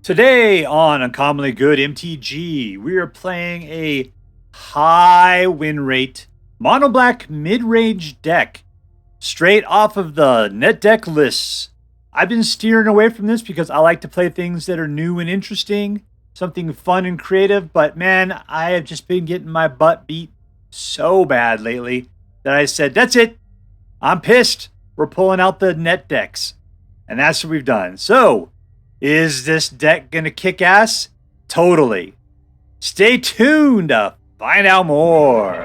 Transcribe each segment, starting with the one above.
Today on Uncommonly Good MTG, we are playing a high win rate mono black mid-range deck straight off of the net deck lists. I've been steering away from this because I like to play things that are new and interesting, something fun and creative, but man, I have just been getting my butt beat so bad lately that I said, that's it. I'm pissed. We're pulling out the net decks. And that's what we've done. So, is this deck going to kick ass? Totally. Stay tuned to find out more.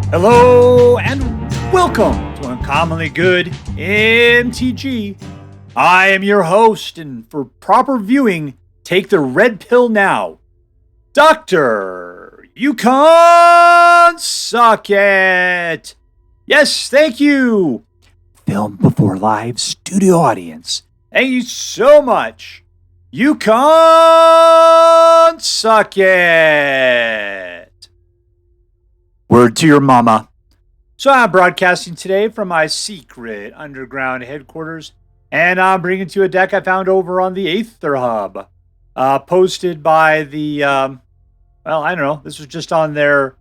Hello and welcome to Uncommonly Good MTG. I am your host, and for proper viewing, take the red pill now. Dr. You can't suck it. Yes, thank you. Filmed before live studio audience. Thank you so much. You can't suck it. Word to your mama. So I'm broadcasting today from my secret underground headquarters, and I'm bringing to you a deck I found over on the Aether Hub, posted by the, well, I don't know. This was just on their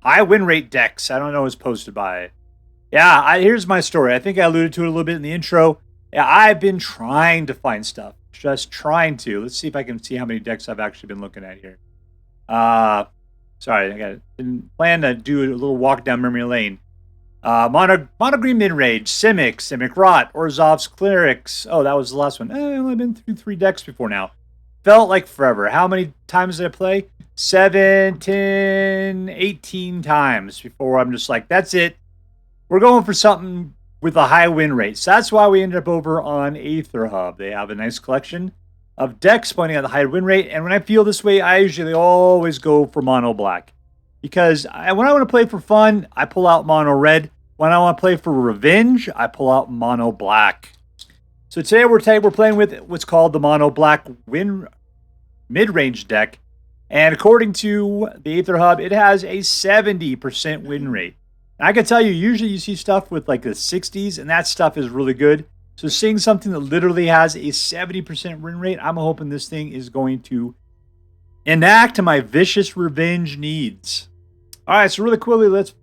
high win rate decks. I don't know who's posted by. Yeah, here's my story. I think I alluded to it a little bit in the intro. Yeah, I've been trying to find stuff. Just trying to. Let's see if I can see how many decks I've actually been looking at here. Sorry, I didn't plan to do a little walk down memory lane. Mono green mid-range, Simic Rot, Orzhov's Clerics. Oh, that was the last one. I've only been through 3 decks before now. Felt like forever. How many times did I play? 7, 10, 18 times before I'm just like, that's it. We're going for something with a high win rate. So that's why we ended up over on Aether Hub. They have a nice collection of decks pointing at the high win rate. And when I feel this way, I usually always go for mono black. Because when I want to play for fun, I pull out mono red. When I want to play for revenge, I pull out mono black. So today we're playing with what's called the mono black mid-range deck. And according to the Aether Hub, it has a 70% win rate. And I can tell you, usually you see stuff with like the 60s, and that stuff is really good. So seeing something that literally has a 70% win rate, I'm hoping this thing is going to enact my vicious revenge needs. All right, so really quickly, let's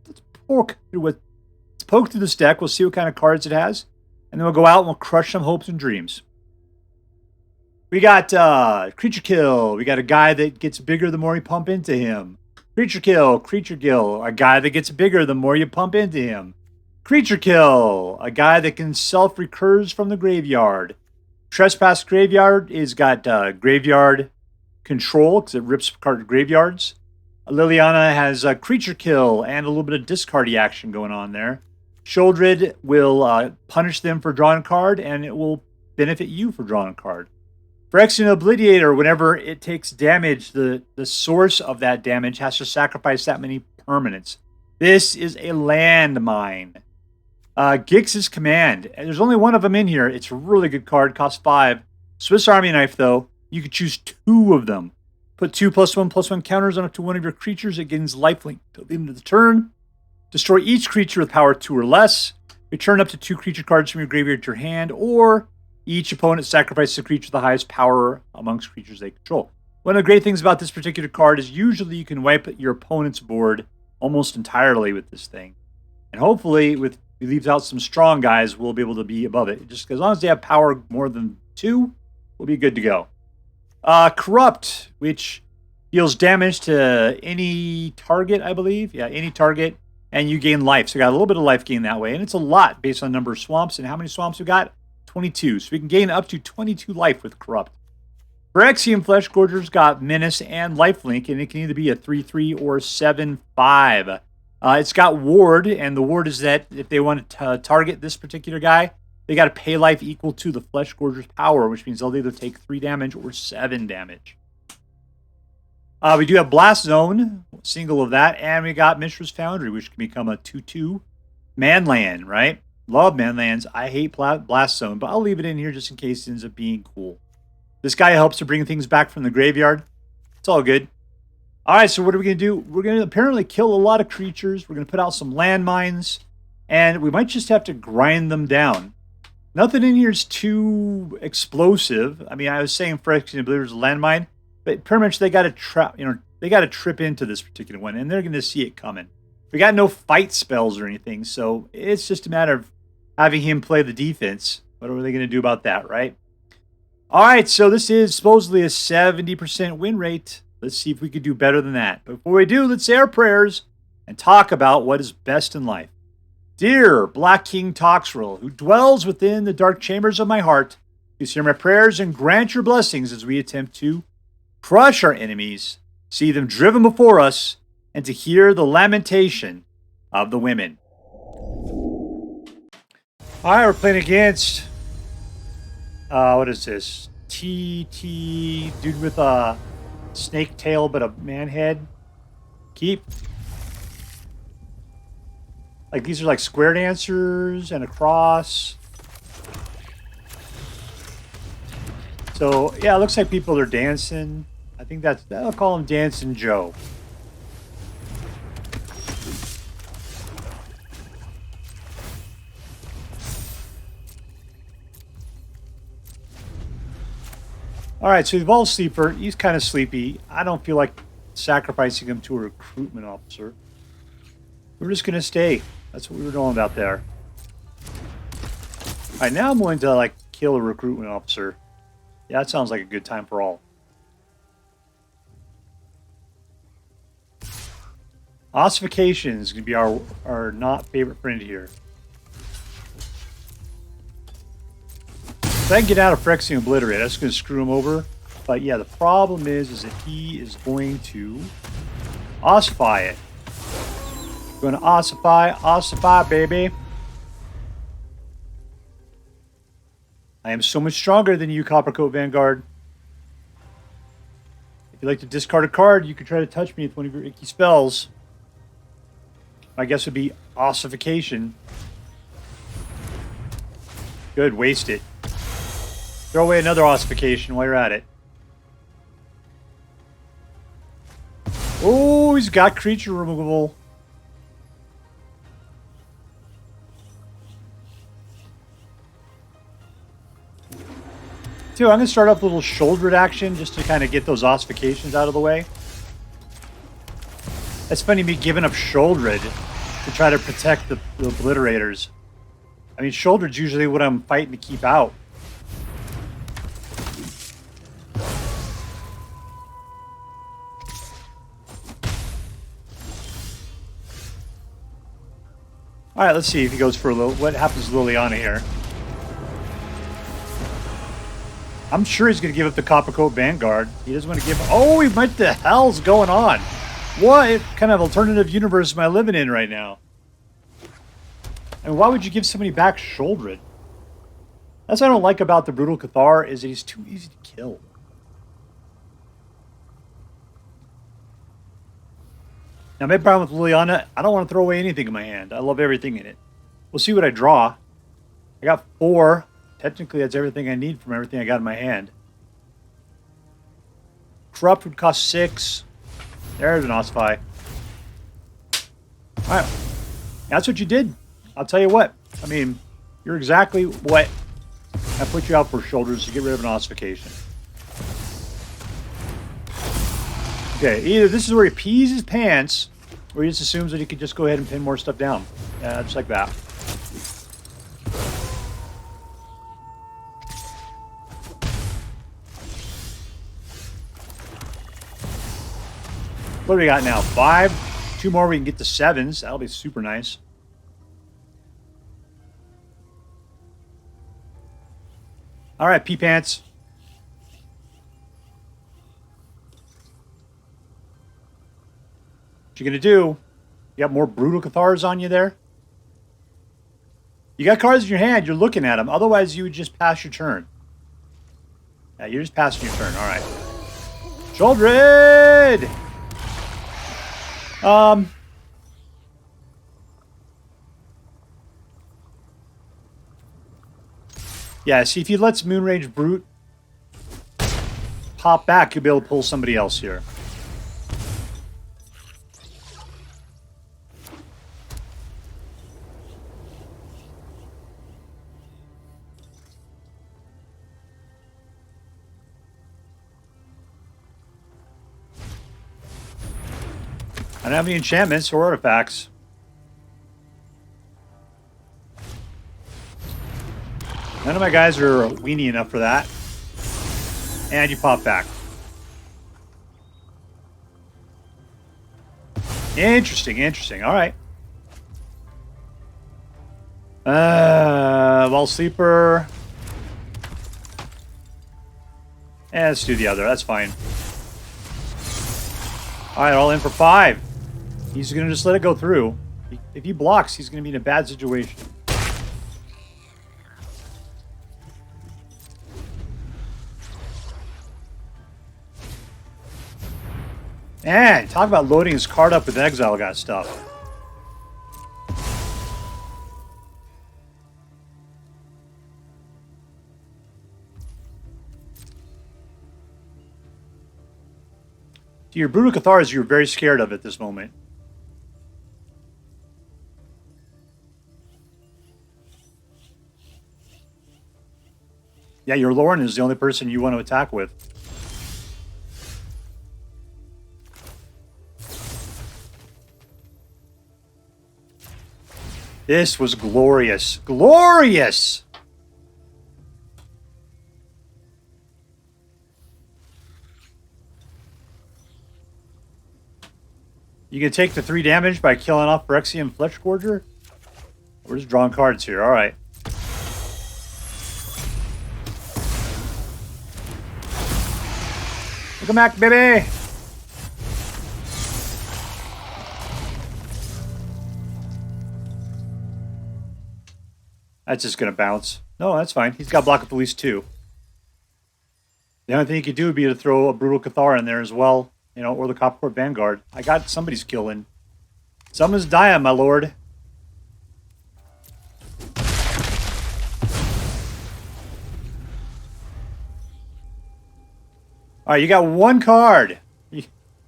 poke through this deck. We'll see what kind of cards it has, and then we'll go out and we'll crush some hopes and dreams. We got Creature Kill. We got a guy that gets bigger the more you pump into him. Creature Kill, a guy that gets bigger the more you pump into him. Creature Kill, a guy that can self-recurs from the graveyard. Trespass Graveyard is got graveyard control because it rips apart graveyards. Liliana has a Creature Kill and a little bit of discardy action going on there. Sheoldred will punish them for drawing a card, and it will benefit you for drawing a card. Phyrexian Obliterator, whenever it takes damage, the source of that damage has to sacrifice that many permanents. This is a landmine. Gix's Command. There's only one of them in here. It's a really good card. Costs 5. Swiss Army Knife, though. You can choose 2 of them. Put 2+1/+1 counters on up to one of your creatures. It gains lifelink till the end of the turn. Destroy each creature with power 2 or less. Return up to 2 creature cards from your graveyard to your hand, or each opponent sacrifices a creature with the highest power amongst creatures they control. One of the great things about this particular card is usually you can wipe your opponent's board almost entirely with this thing. And hopefully, if he leaves out some strong guys, we'll be able to be above it. Just as long as they have power more than 2, we'll be good to go. Corrupt, which deals damage to any target, I believe. Yeah, any target. And you gain life. So you got a little bit of life gain that way. And it's a lot based on the number of swamps. And how many swamps we got? 22. So we can gain up to 22 life with Corrupt. Phyrexian Fleshgorger's got Menace and Lifelink, and it can either be a 3/3 or 7/5. It's got Ward, and the Ward is that if they want to target this particular guy, they got to pay life equal to the Fleshgorger's power, which means they'll either take 3 damage or 7 damage. We do have Blast Zone, single of that, and we got Mishra's Foundry, which can become a 2/2 manland, right? Love manlands. I hate Blast Zone, but I'll leave it in here just in case it ends up being cool. This guy helps to bring things back from the graveyard. It's all good. All right, so what are we going to do? We're going to apparently kill a lot of creatures. We're going to put out some landmines, and we might just have to grind them down. Nothing in here is too explosive. I mean, I was saying Phyrexian Obliterator is a landmine, but pretty much they got to trap. They got to trip into this particular one, and they're going to see it coming. We got no fight spells or anything, so it's just a matter of having him play the defense. What are they going to do about that, right? All right, so this is supposedly a 70% win rate. Let's see if we could do better than that. But before we do, let's say our prayers and talk about what is best in life. Dear Black King Toxrill, who dwells within the dark chambers of my heart, please hear my prayers and grant your blessings as we attempt to crush our enemies, see them driven before us, and to hear the lamentation of the women. All right, we're playing against, what is this? TT, dude with a snake tail but a man head. Keep. Like, these are like square dancers and a cross. So, yeah, it looks like people are dancing. I think I'll call him Dancing Joe. All right, so the Evolved Sleeper, he's kind of sleepy. I don't feel like sacrificing him to a recruitment officer. We're just going to stay. That's what we were doing about there. All right, now I'm willing to, like, kill a recruitment officer. Yeah, that sounds like a good time for all. Ossification is going to be our not favorite friend here. If I can get out of Phyrexian Obliterator, that's going to screw him over. But yeah, the problem is that he is going to ossify it. Going to ossify, baby. I am so much stronger than you, Coppercoat Vanguard. If you like to discard a card, you can try to touch me with one of your icky spells. My guess would be ossification. Good, waste it. Throw away another ossification while you're at it. Oh, he's got creature removal. Dude, I'm going to start off a little Sheoldred action just to kind of get those ossifications out of the way. It's funny me giving up Sheoldred to try to protect the Obliterators. I mean, Sheoldred's usually what I'm fighting to keep out. All right, let's see if he goes for a little. What happens to Liliana here? I'm sure he's going to give up the Coppercoat Vanguard. He doesn't want to give. Oh, what the hell's going on? What kind of alternative universe am I living in right now? I mean, why would you give somebody back Sheoldred? That's what I don't like about the Brutal Cathar, is that he's too easy to kill. Now, my problem with Liliana, I don't want to throw away anything in my hand. I love everything in it. We'll see what I draw. I got 4. Technically, that's everything I need from everything I got in my hand. Corrupt would cost 6. There's an Ossify. Alright. That's what you did. I'll tell you what. I mean, you're exactly what I put you out for, Shoulders, to get rid of an ossification. Okay, either this is where he pees his pants, or he just assumes that he could just go ahead and pin more stuff down. Just like that. What do we got now? 5? 2 more, we can get to 7s. That'll be super nice. All right, pee pants. What you gonna do? You got more Brutal Cathars on you there? You got cards in your hand, you're looking at them. Otherwise, you would just pass your turn. Yeah, you're just passing your turn. All right. Sheoldred! Yeah, see, if he lets Moonrage Brute pop back, you'll be able to pull somebody else here. don't have any enchantments or artifacts. None of my guys are weenie enough for that. And you pop back. Interesting, interesting. All right. Well, sleeper. Yeah, let's do the other. That's fine. All right, all in for 5. He's going to just let it go through. If he blocks, he's going to be in a bad situation. Man, talk about loading his card up with exile got stuff. Your Brutal Cathars, you're very scared of at this moment. Yeah, your Lauren is the only person you want to attack with. This was glorious. Glorious! You can take the 3 damage by killing off Phyrexian Fleshgorger? We're just drawing cards here. Alright. Look back, baby! That's just going to bounce. No, that's fine. He's got block of at least 2. The only thing he could do would be to throw a Brutal Cathar in there as well. You know, or the Coppercourt Vanguard. I got somebody's killing. Someone's dying, my lord. Alright, you got 1 card.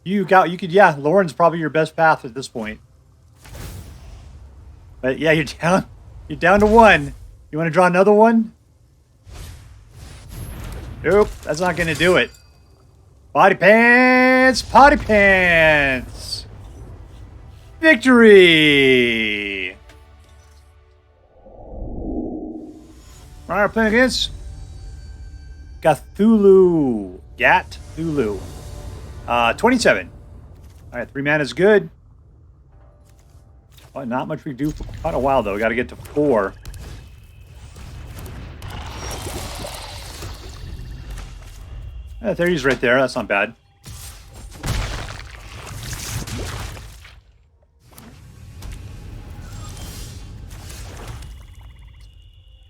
You could, yeah, Lauren's probably your best path at this point. But yeah, you're down to 1. You want to draw another one? Nope, that's not going to do it. Body pants! Potty pants! Victory! Alright, playing against Cthulhu. Cthulhu. 27. Alright, 3 mana is good. Well, not much we do for quite a while, though. We got to get to 4. Yeah, 30's right there. That's not bad.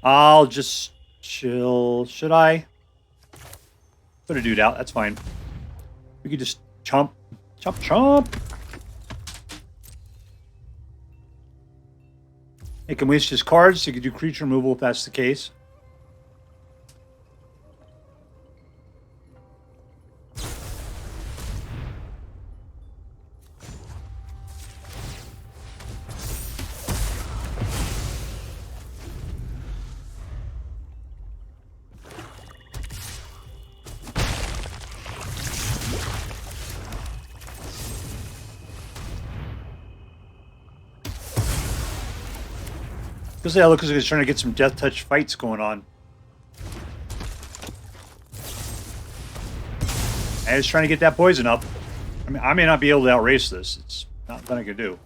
I'll just chill. Should I? Put a dude out. That's fine. We could just chomp. Chomp, chomp. He can waste his cards. He can do creature removal if that's the case. Because yeah, looks like he's trying to get some death touch fights going on. And he's trying to get that poison up. I mean, I may not be able to outrace this. It's not nothing I can do.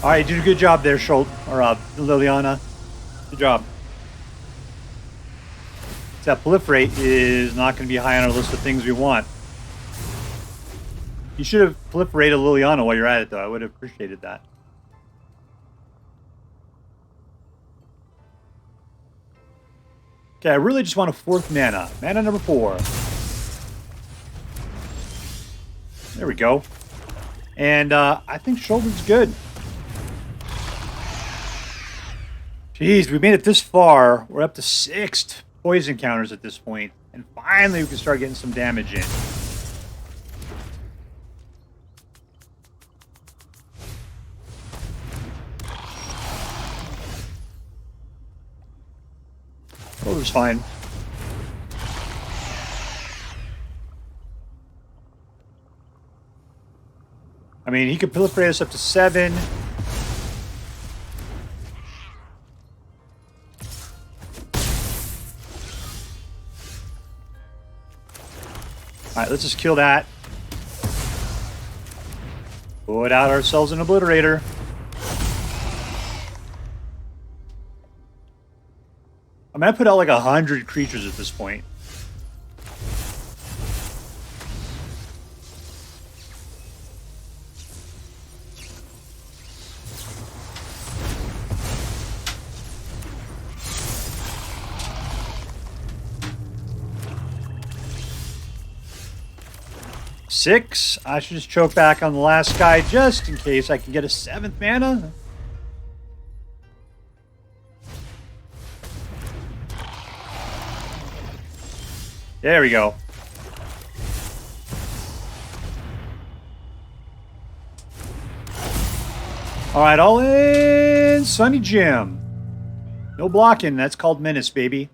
All right, you did a good job there, Sheoldred, or Liliana. Good job. That proliferate is not going to be high on our list of things we want. You should have proliferated Liliana while you're at it, though. I would have appreciated that. Okay, I really just want a 4th mana. Mana number 4. There we go. And I think Sheoldred's good. Jeez, we made it this far. We're up to 6 poison counters at this point, and finally we can start getting some damage in. was fine. I mean, he could proliferate us up to 7. Alright, let's just kill that. Put out ourselves an Obliterator. I mean, I put out like 100 creatures at this point. Six. I should just choke back on the last guy just in case I can get a 7th mana. There we go. Alright, all in. Sunny Jim. No blocking. That's called Menace, baby.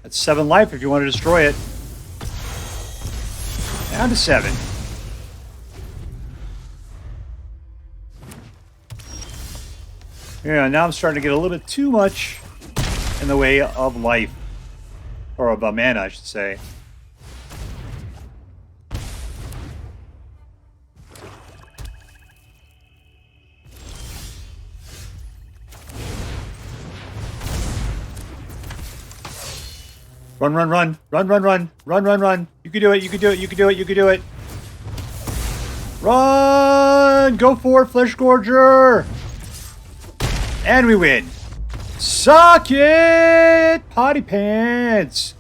That's 7 life if you want to destroy it. Down to 7. Yeah, now I'm starting to get a little bit too much in the way of life. Or of mana, I should say. Run, run, run. Run, run, run. Run, run, run. You can do it, you can do it, you can do it, you can do it. Run! Go for it, Fleshgorger! And we win. Suck it! Potty pants!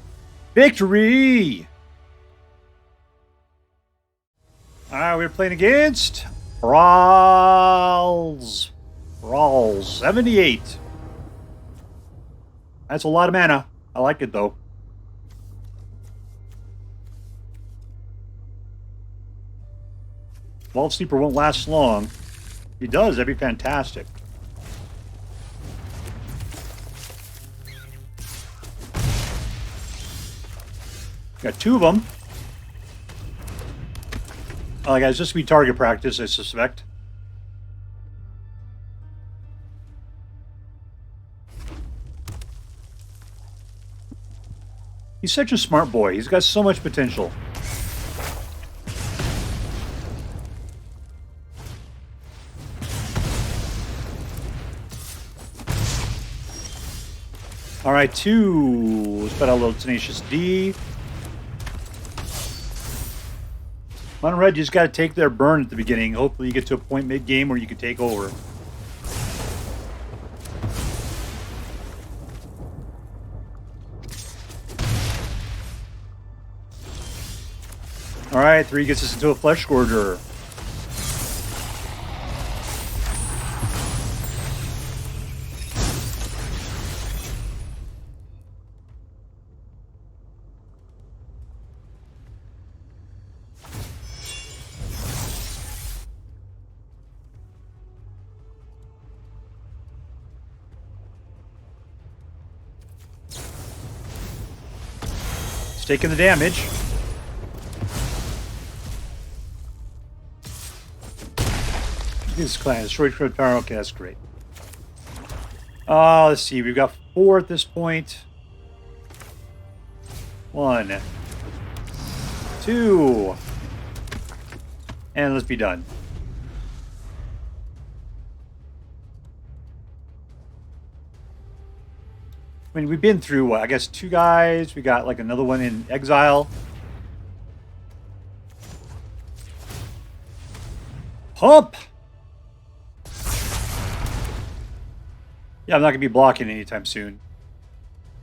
Victory! Alright, we're playing against Brawls. 78. That's a lot of mana. I like it though. Vault Sleeper won't last long. If he does, that'd be fantastic. Got 2 of them. Oh, guys, just to be target practice, I suspect. He's such a smart boy. He's got so much potential. Alright, 2. Let's put out a little Tenacious D. Mono Red, you just got to take their burn at the beginning. Hopefully you get to a point mid-game where you can take over. Alright, 3 gets us into a Fleshgorger. Taking the damage. This clan destroyed crit power. Okay, that's great. Let's see. We've got 4 at this point. 1, 2, and let's be done. I mean, we've been through, what, I guess 2 guys. We got, like, another one in exile. Pump! Yeah, I'm not going to be blocking anytime soon.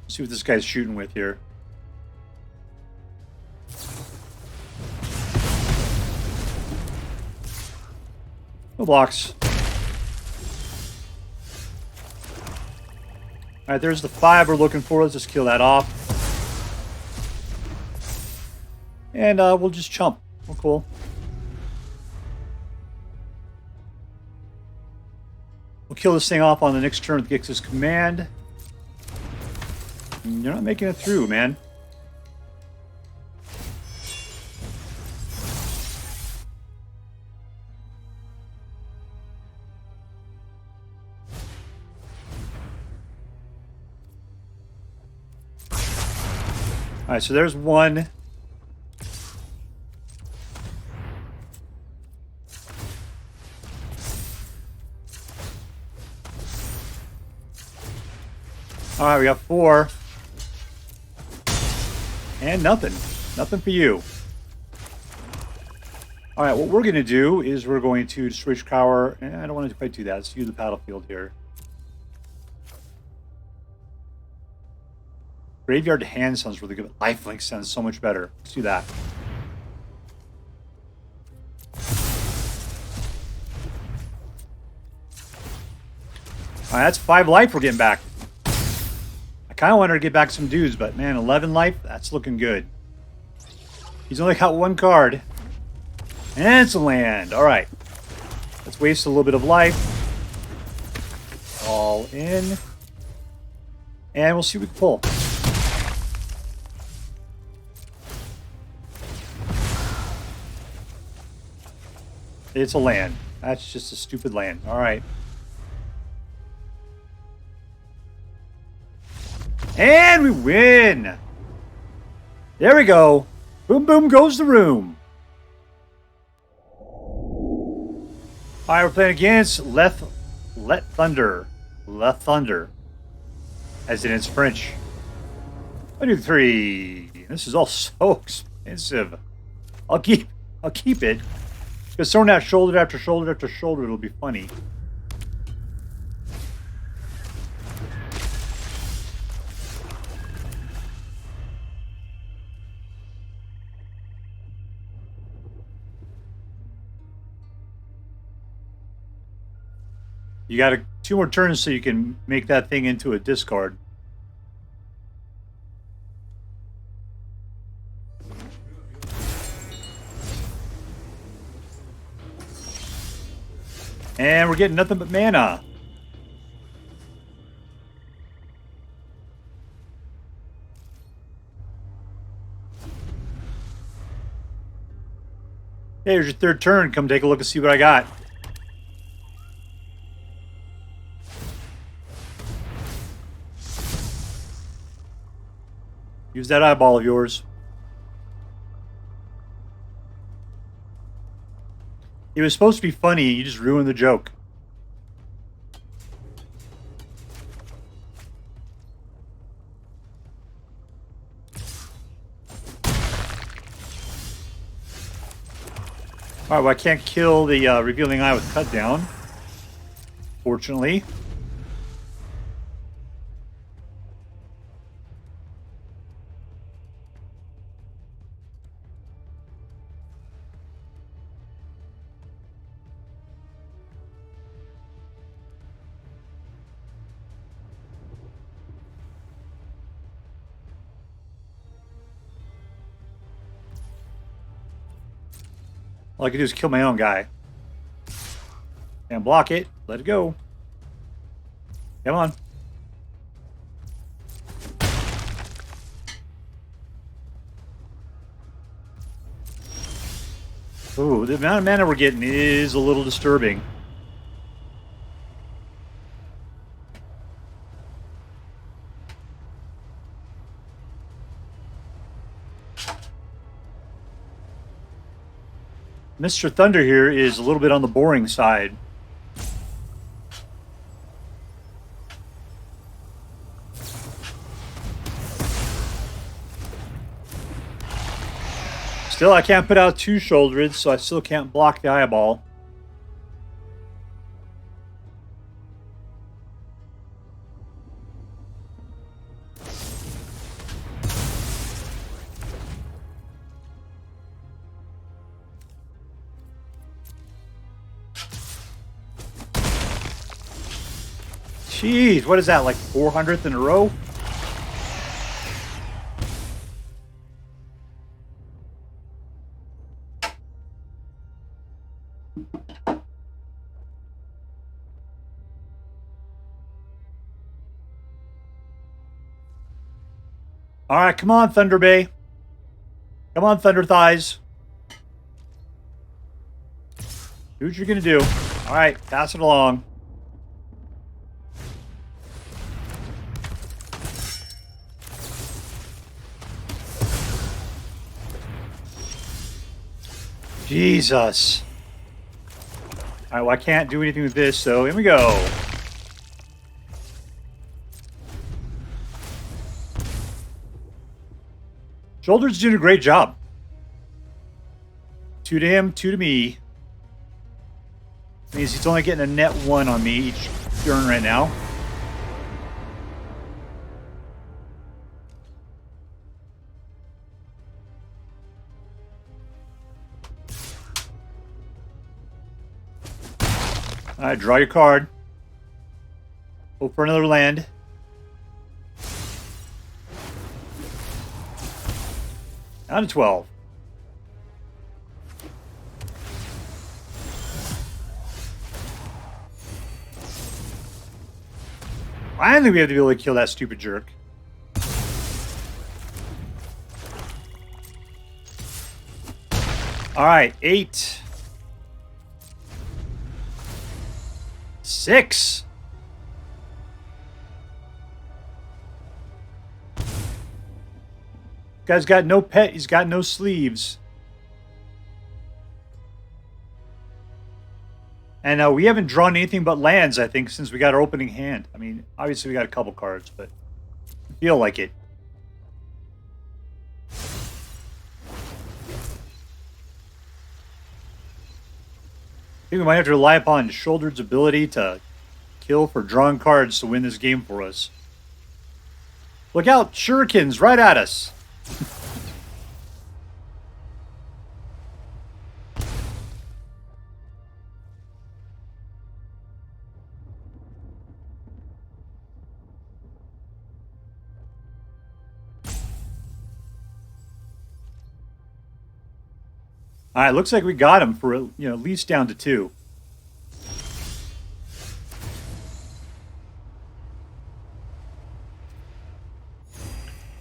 Let's see what this guy's shooting with here. No blocks. Alright, there's the 5 we're looking for. Let's just kill that off. And we'll just chump. Well, cool. We'll kill this thing off on the next turn with Gix's command. You're not making it through, man. All right, so there's one. All right, we got 4. And nothing. Nothing for you. All right, what we're going to do is we're going to destroy Cower. I don't want to quite do that. Let's use the battlefield here. Graveyard Hand sounds really good. Lifelink sounds so much better. Let's do that. All right, that's 5 life we're getting back. I kind of wanted to get back some dudes, but man, 11 life, that's looking good. He's only got 1 card. And it's a land. All right. Let's waste a little bit of life. All in. And we'll see what we can pull. It's a land. That's just a stupid land. All right. And we win. There we go. Boom, boom goes the room. All right, we're playing against Let Thunder. Let Thunder. As in it's French. 1, 2, 3. This is all so expensive. I'll keep it. Because throwing out shoulder after shoulder after shoulder, it'll be funny. You got 2 more turns so you can make that thing into a discard. And we're getting nothing but mana. Hey, here's your 3rd turn. Come take a look and see what I got. Use that eyeball of yours. It was supposed to be funny, you just ruined the joke. Alright, well I can't kill the Revealing Eye with Cut Down. Fortunately. All I can do is kill my own guy. And block it. Let it go. Come on. Ooh, the amount of mana we're getting is a little disturbing. Mr. Thunder here is a little bit on the boring side. Still, I can't put out 2 Sheoldreds, so I still can't block the eyeball. Jeez, what is that, like 400th in a row? All right, come on, Thunder Bay. Come on, Thunder Thighs. Do what you're going to do. All right, pass it along. Jesus. All right, well, I can't do anything with this, so here we go. Sheoldred's doing a great job. 2 to him, 2 to me. Means he's only getting a net 1 on me each turn right now. Alright, draw your card. Hope for another land. Down to 12. Finally, we have to be able to kill that stupid jerk. Alright, 8. 6. Guy's got no pet. He's got no sleeves. And we haven't drawn anything but lands, I think, since we got our opening hand. I mean, obviously we got a couple cards, but I feel like it. I think we might have to rely upon Sheoldred's ability to kill for drawing cards to win this game for us. Look out, shurikens right at us. All right, looks like we got him for, at least down to 2.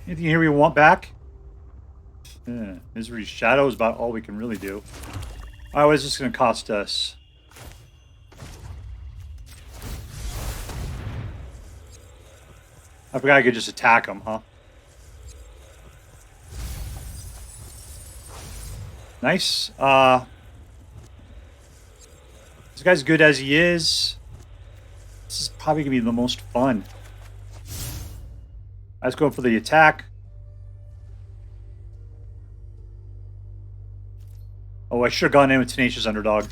Anything here we want back? Misery's Shadow is about all we can really do. All right, what is this going to cost us? I forgot I could just attack him, huh? Nice. This guy's good as he is. This is probably going to be the most fun. Let's go for the attack. Oh, I should have gone in with Tenacious Underdog.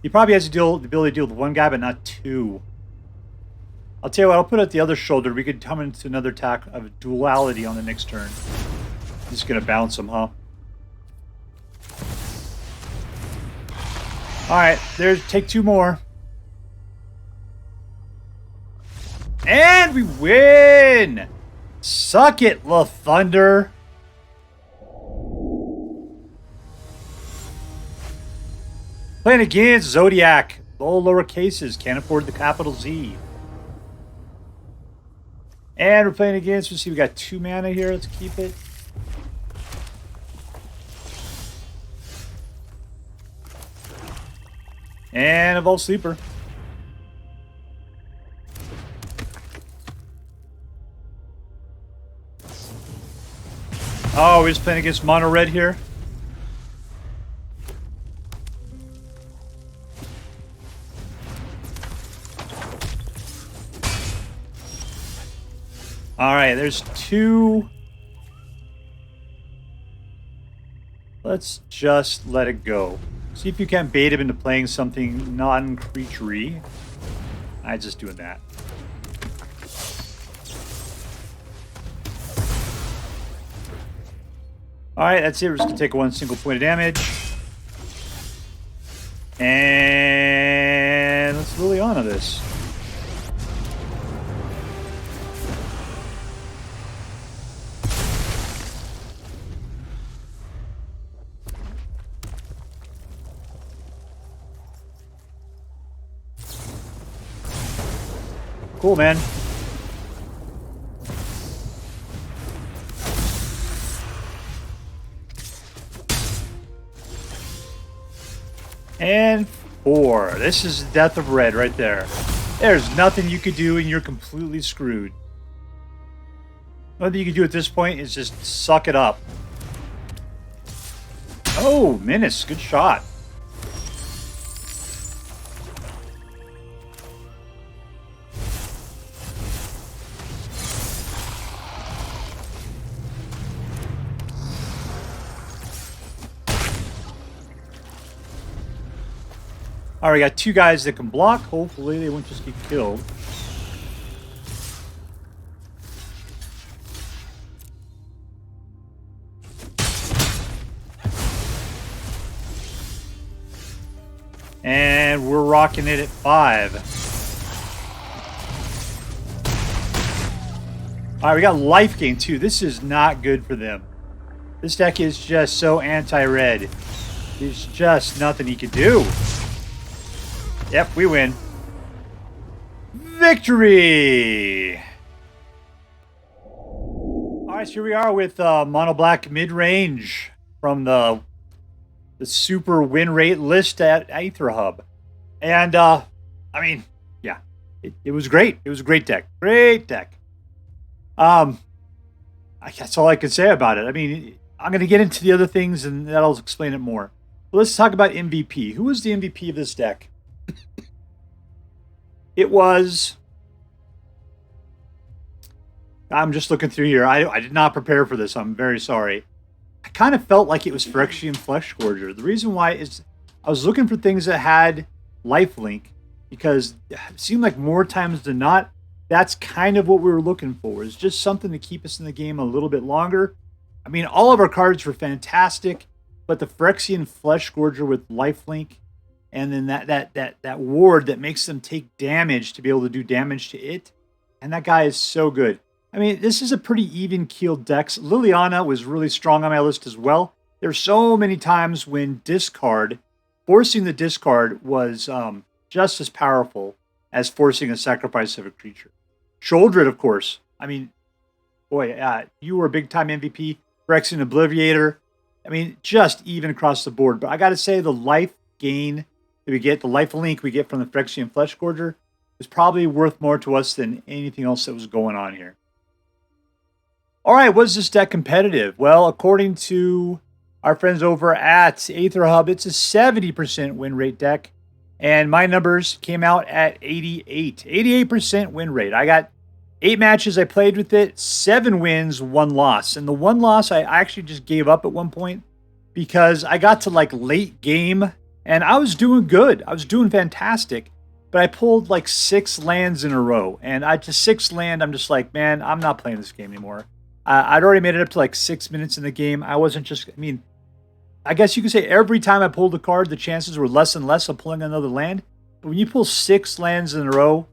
He probably has the ability to deal with 1 guy, but not 2. I'll tell you what, I'll put out the other shoulder. We could come into another attack of duality on the next turn. Just gonna bounce him, huh? Alright, take 2 more. And we win! Suck it, La Thunder. Playing against Zodiac. Low lower cases, can't afford the capital Z. And we're playing against, let's see, we got 2 mana here, let's keep it. And a Vault Sleeper. Oh, we're just playing against Mono Red here. Alright, there's 2. Let's just let it go. See if you can bait him into playing something non-creature-y. I'm just doing that. Alright, that's it. We're just going to take 1 single point of damage. And let's Liliana this. Cool, man. And 4. This is the death of red right there. There's nothing you could do and you're completely screwed. Nothing you can do at this point is just suck it up. Oh, Menace. Good shot. All right, we got 2 guys that can block. Hopefully they won't just get killed. And we're rocking it at 5. All right, we got life gain too. This is not good for them. This deck is just so anti-red. There's just nothing he can do. Yep, we win. Victory! Alright, so here we are with Mono Black mid-range from the super win rate list at Aether Hub. And, I mean, yeah, it was great. It was a great deck. Great deck. That's all I can say about it. I mean, I'm going to get into the other things and that'll explain it more. But let's talk about MVP. Who was the MVP of this deck? It was... I'm just looking through here. I did not prepare for this. I'm very sorry. I kind of felt like it was Phyrexian Fleshgorger. The reason why is I was looking for things that had lifelink because it seemed like more times than not, that's kind of what we were looking for. It's just something to keep us in the game a little bit longer. I mean, all of our cards were fantastic, but the Phyrexian Fleshgorger with lifelink and then that ward that makes them take damage to be able to do damage to it. And that guy is so good. I mean, this is a pretty even-keeled deck. Liliana was really strong on my list as well. There's so many times when forcing the discard was just as powerful as forcing a sacrifice of a creature. Sheoldred, of course. I mean, boy, you were a big-time MVP. Phyrexian Obliterator. I mean, just even across the board. But I got to say, the life gain that we get, the life link we get from the Phyrexian Fleshgorger is probably worth more to us than anything else that was going on here. All right, was this deck competitive? Well, according to our friends over at Aether Hub, it's a 70% win rate deck. And my numbers came out at 88. 88% win rate. I got 8 matches I played with it, 7 wins, 1 loss. And the 1 loss, I actually just gave up at one point because I got to like late game and I was doing good. I was doing fantastic. But I pulled like 6 lands in a row. And I just 6 land, I'm just like, man, I'm not playing this game anymore. I'd already made it up to like 6 minutes in the game. I wasn't just, I mean, I guess you could say every time I pulled a card, the chances were less and less of pulling another land. But when you pull 6 lands in a row,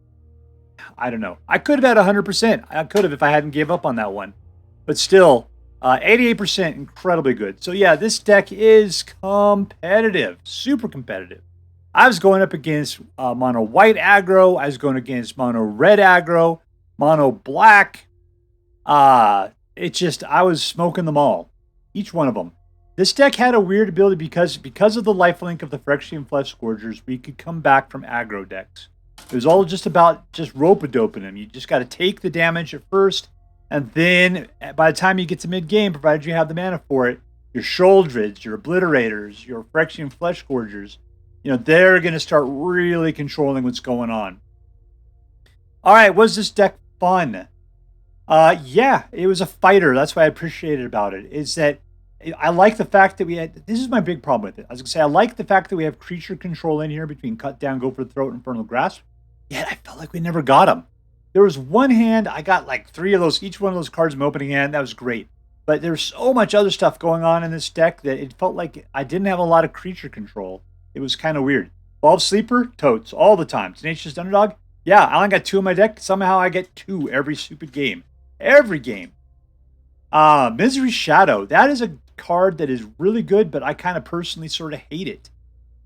I don't know. I could have had 100%. I could have if I hadn't gave up on that one. But still, 88%, incredibly good. So yeah, this deck is competitive. Super competitive. I was going up against mono white aggro. I was going against mono red aggro. Mono black. I was smoking them all. Each one of them. This deck had a weird ability because of the lifelink of the Phyrexian Fleshgorgers, we could come back from aggro decks. It was all just about just rope-a-doping them. You just got to take the damage at first, and then by the time you get to mid-game, provided you have the mana for it, your Sheoldreds, your Obliterators, your Phyrexian Fleshgorgers, you know, they're going to start really controlling what's going on. All right, was this deck fun? Yeah, it was a fighter. That's what I appreciated about it, is that I like the fact that we had, this is my big problem with it. I was going to say, I like the fact that we have creature control in here between Cut Down, Go for the Throat, and Infernal Grasp. Yet I felt like we never got them. There was one hand, I got like 3 of those, each one of those cards in my opening hand. That was great. But there's so much other stuff going on in this deck that it felt like I didn't have a lot of creature control. It was kind of weird. Evolved Sleeper, totes, all the time. Tenacious Underdog, yeah, I only got 2 in my deck. Somehow I get 2 every stupid game. Every game. Misery Shadow, that is a card that is really good, but I kind of personally sort of hate it.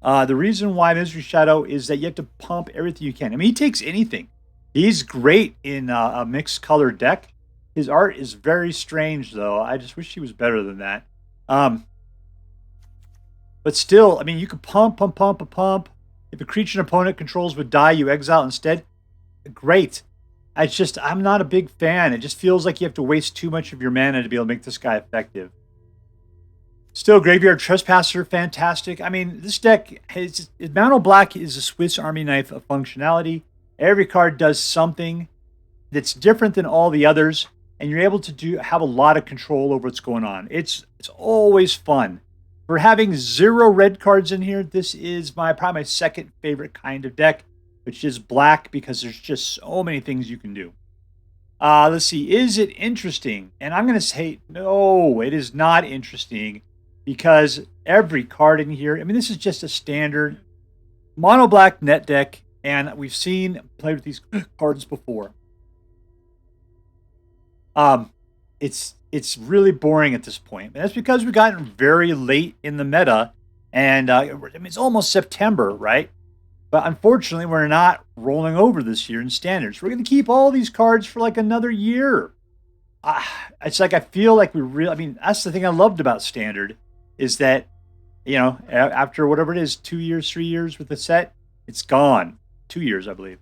The reason why Misery Shadow is that you have to pump everything you can. I mean, he takes anything. He's great in a mixed color deck. His art is very strange, though. I just wish he was better than that. But still, I mean, you could pump. If a creature an opponent controls would die, you exile instead. Great. I'm not a big fan. It just feels like you have to waste too much of your mana to be able to make this guy effective. Still, Graveyard Trespasser, fantastic. I mean, this deck, Mono Black is a Swiss Army knife of functionality. Every card does something that's different than all the others, and you're able to have a lot of control over what's going on. It's always fun. For having 0 red cards in here, this is probably my second favorite kind of deck, which is black, because there's just so many things you can do. Let's see. Is it interesting? And I'm going to say, no, it is not interesting, because every card in here, I mean, this is just a standard mono black net deck, and we've played with these cards before. It's really boring at this point. And that's because we've gotten very late in the meta, and I mean, it's almost September, right? But unfortunately, we're not rolling over this year in standards. We're going to keep all these cards for like another year. It's like I feel like I mean, that's the thing I loved about standard, is that, you know, after whatever it is, 2 years, 3 years with the set, it's gone. 2 years, I believe.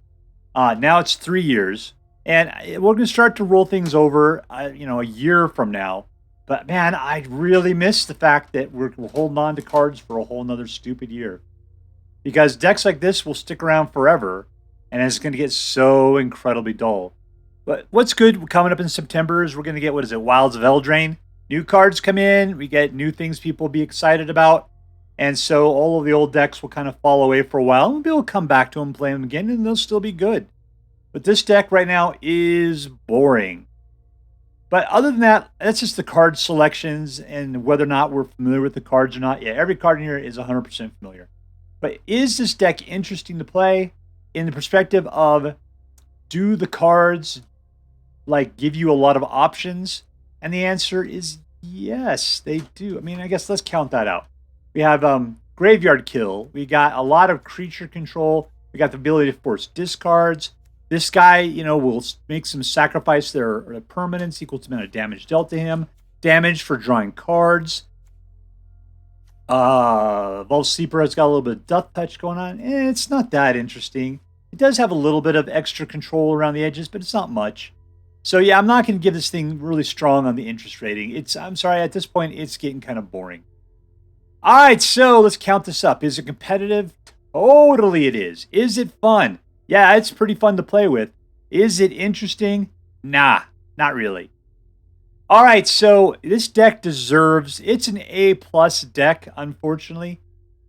Now it's 3 years. And we're going to start to roll things over, you know, a year from now. But man, I really miss the fact that we're holding on to cards for a whole nother stupid year. Because decks like this will stick around forever, and it's going to get so incredibly dull. But what's good coming up in September is we're going to get, Wilds of Eldraine. New cards come in, we get new things people will be excited about. And so all of the old decks will kind of fall away for a while, and we'll come back to them, play them again, and they'll still be good. But this deck right now is boring. But other than that, that's just the card selections and whether or not we're familiar with the cards or not. Yeah, every card in here is 100% familiar. But is this deck interesting to play in the perspective of, do the cards like give you a lot of options? And the answer is yes, they do. I mean, I guess let's count that out. We have Graveyard Kill. We got a lot of creature control. We got the ability to force discards. This guy, you know, will make some sacrifice their permanence equal to the amount of damage dealt to him. Damage for drawing cards. Evolved Sleeper has got a little bit of Death Touch going on. It's not that interesting. It does have a little bit of extra control around the edges, but it's not much. So yeah, I'm not going to give this thing really strong on the interest rating. I'm sorry, at this point, it's getting kind of boring. All right, so let's count this up. Is it competitive? Totally it is. Is it fun? Yeah, it's pretty fun to play with. Is it interesting? Nah, not really. All right, so this deck it's an A+ deck, unfortunately.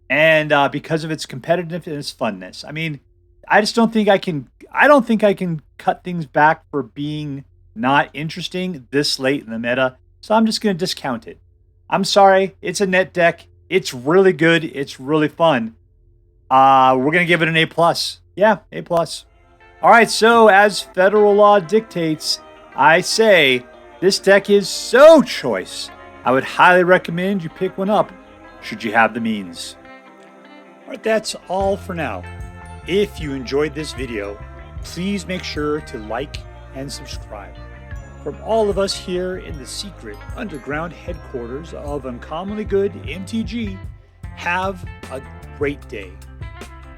And because of its competitiveness and its funness. I mean, I don't think I can cut things back for being not interesting this late in the meta. So I'm just going to discount it. I'm sorry, it's a net deck. It's really good. It's really fun. We're going to give it an A+. Yeah, A+. All right, so as federal law dictates, I say this deck is so choice. I would highly recommend you pick one up, should you have the means. All right, that's all for now. If you enjoyed this video, please make sure to like and subscribe. From all of us here in the secret underground headquarters of Uncommonly Good MTG, have a great day.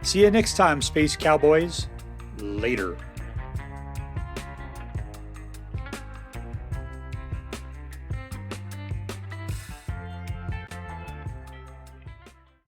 See you next time, Space Cowboys. Later.